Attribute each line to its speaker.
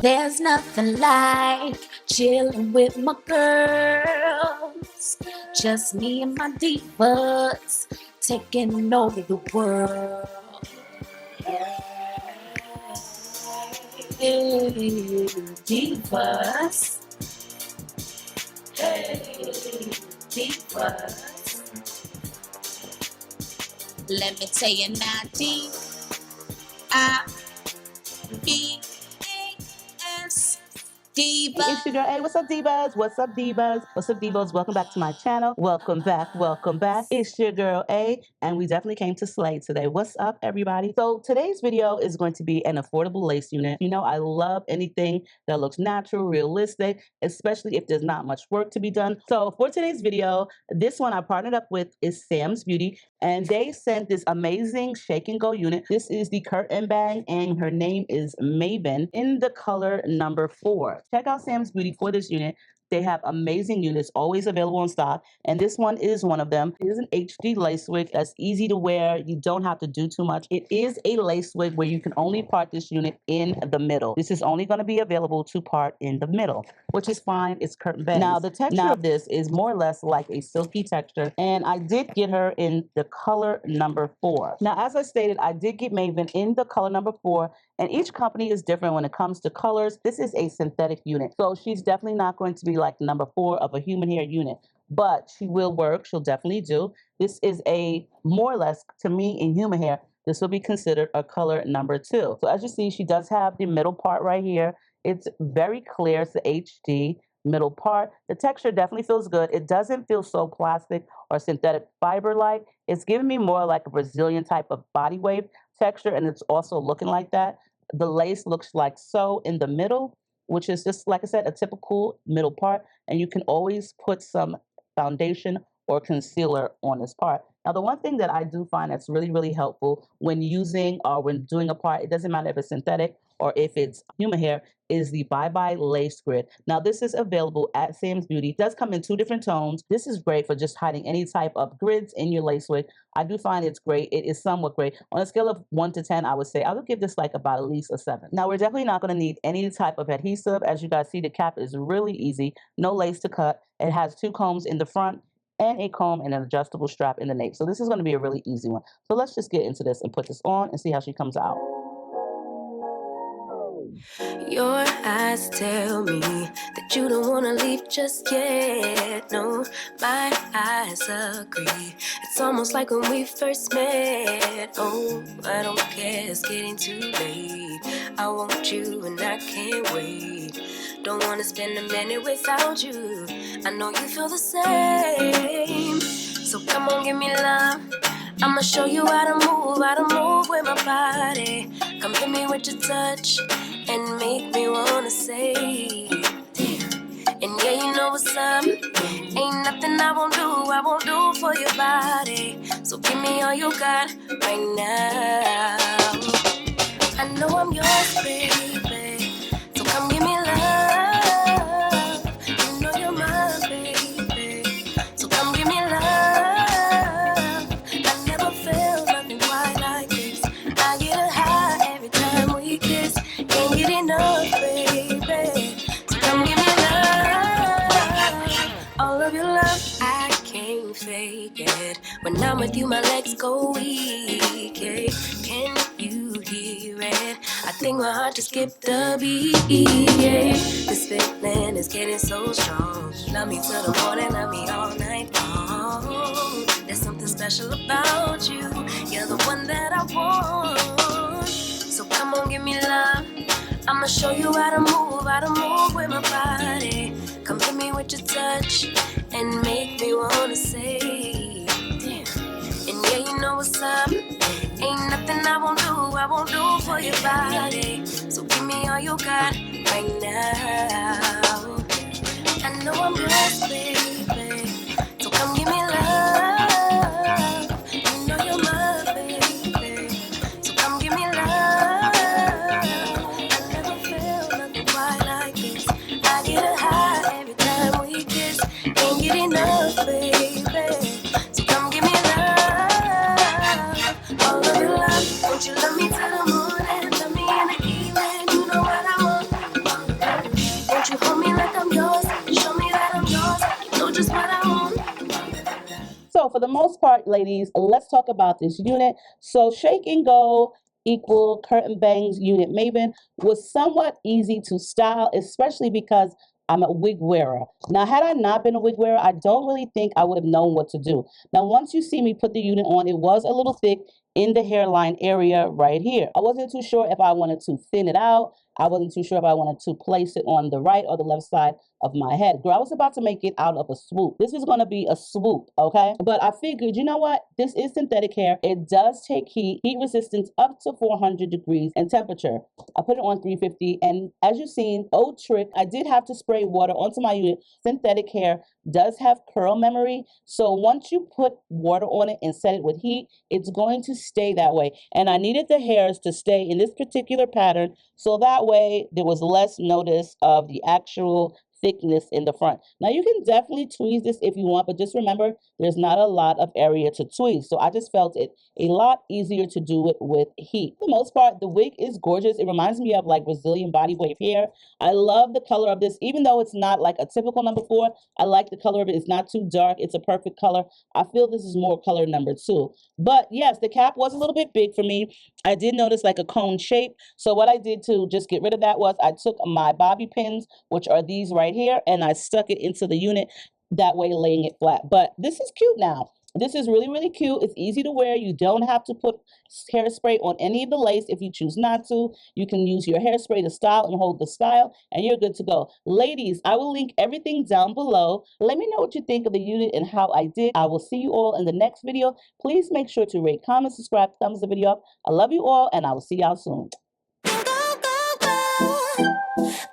Speaker 1: There's nothing like chilling with my girls. Just me and my divas taking over the world. Hey, divas. Hey, divas. Let me tell you now, D-I-V-A-S. Diva.
Speaker 2: Hey, it's your girl. Hey, what's up, divas? What's up, divas? What's up, divas? Welcome back to my channel. Welcome back. Welcome back. It's your girl A, and we definitely came to slay today. What's up, everybody? So today's video is going to be an affordable lace unit. You know, I love anything that looks natural, realistic, especially if there's not much work to be done. So for today's video, this one I partnered up with is Sam's Beauty, and they sent this amazing shake and go unit. This is the curtain bang, and her name is Maven in the color number 4. Check out Sam's Beauty for this unit. They have amazing units always available in stock, and this one is one of them. It is an HD lace wig that's easy to wear. You don't have to do too much. It is a lace wig where you can only part this unit in the middle. This is only going to be available to part in the middle, which is fine. It's curtain bang. Now, the texture of this is more or less like a silky texture, and I did get her in the color number 4. Now, as I stated, I did get Maven in the color number 4, and each company is different when it comes to colors. This is a synthetic unit, so she's definitely not going to be like number 4 of a human hair unit, but she will work. She'll definitely do. This is a more or less, to me, in human hair, this will be considered a color number 2. So as you see, she does have the middle part right here. It's very clear. It's the HD middle part. The texture definitely feels good. It doesn't feel so plastic or synthetic fiber-like. It's giving me more like a Brazilian type of body wave texture, and it's also looking like that. The lace looks like so in the middle, which is just, like I said, a typical middle part, and you can always put some foundation or concealer on this part. Now, the one thing that I do find that's really, really helpful when using or when doing a part, it doesn't matter if it's synthetic or if it's human hair, is the Bye Bye Lace Grid. Now, this is available at Sam's Beauty. It does come in 2 different tones. This is great for just hiding any type of grids in your lace wig. I do find it's great. It is somewhat great. On a scale of 1 to 10, I would say I would give this like about at least a 7. Now, we're definitely not going to need any type of adhesive. As you guys see, the cap is really easy. No lace to cut. It has 2 combs in the front and a comb and an adjustable strap in the nape. So this is going to be a really easy one. So let's just get into this and put this on and see how she comes out.
Speaker 1: Your eyes tell me that you don't wanna leave just yet. No, my eyes agree. It's almost like when we first met. Oh, I don't care, it's getting too late. I want you and I can't wait. Don't wanna spend a minute without you. I know you feel the same. So come on, give me love. I'ma show you how to move with my body. Come hit me with your touch and make me wanna say, damn. And yeah, you know what's up. Ain't nothing I won't do for your body. So give me all you got right now. I know I'm yours, baby. So come give me love. You know you're mine, baby. So come give me love. I never felt nothing quite like this. I get a high every time we kiss. Can't get enough, baby. So come give me love. All of your love, I can't fake it. When I'm with you, my legs go weak. Yeah. Can you hear it? I think my heart just skipped a beat. Yeah. This feeling is getting so strong. Love me till the morning, love me all night long. There's something special about you. You're the one that I want. So come on, give me love. I'ma show you how to move with my body. Come hit me with your touch and make me wanna say, damn. And yeah, you know what's up. Ain't nothing I won't do for your body. So give me all you got right now. I know I'm blessed, baby. So come give me love. You know you're my baby. So come give me love. I never felt nothing quite like this. I get a high every time we kiss. Can't get enough, baby. So come give me love. All of your love. Won't you love me till the morning? Love me in the evening. You know what I want. like I'm yours. Show me that I'm yours. You know just what I want.
Speaker 2: So for the most part, ladies, let's talk about this unit. So Shake and Go equal Curtain Bangs unit Maven was somewhat easy to style, especially because I'm a wig wearer. Now, had I not been a wig wearer, I don't really think I would have known what to do. Now, once you see me put the unit on, it was a little thick in the hairline area right here. I wasn't too sure if I wanted to thin it out. I wasn't too sure if I wanted to place it on the right or the left side of my head. Girl, I was about to make it out of a swoop. This is going to be a swoop, okay? But I figured, you know what? This is synthetic hair. It does take heat resistance up to 400 degrees and temperature. I put it on 350, and as you've seen, old trick, I did have to spray water onto my unit. Synthetic hair does have curl memory, so once you put water on it and set it with heat, it's going to stay that way. And I needed the hairs to stay in this particular pattern, so that way there was less notice of the actual thickness in the front. Now you can definitely tweeze this if you want, but just remember there's not a lot of area to tweeze. So I just felt it a lot easier to do it with heat. For the most part, the wig is gorgeous. It reminds me of like Brazilian body wave hair. I love the color of this, even though it's not like a typical number 4. I like the color of it. It's not too dark. It's a perfect color. I feel this is more color number 2. But yes, the cap was a little bit big for me. I did notice like a cone shape. So what I did to just get rid of that was I took my bobby pins, which are these right here, and I stuck it into the unit, that way laying it flat. But this is cute now. This is really, really cute. It's easy to wear. You don't have to put hairspray on any of the lace if you choose not to. You can use your hairspray to style and hold the style, and you're good to go. Ladies, I will link everything down below. Let me know what you think of the unit and how I did. I will see you all in the next video. Please make sure to rate, comment, subscribe, thumbs the video up. I love you all, and I will see y'all soon.
Speaker 1: Go, go, go.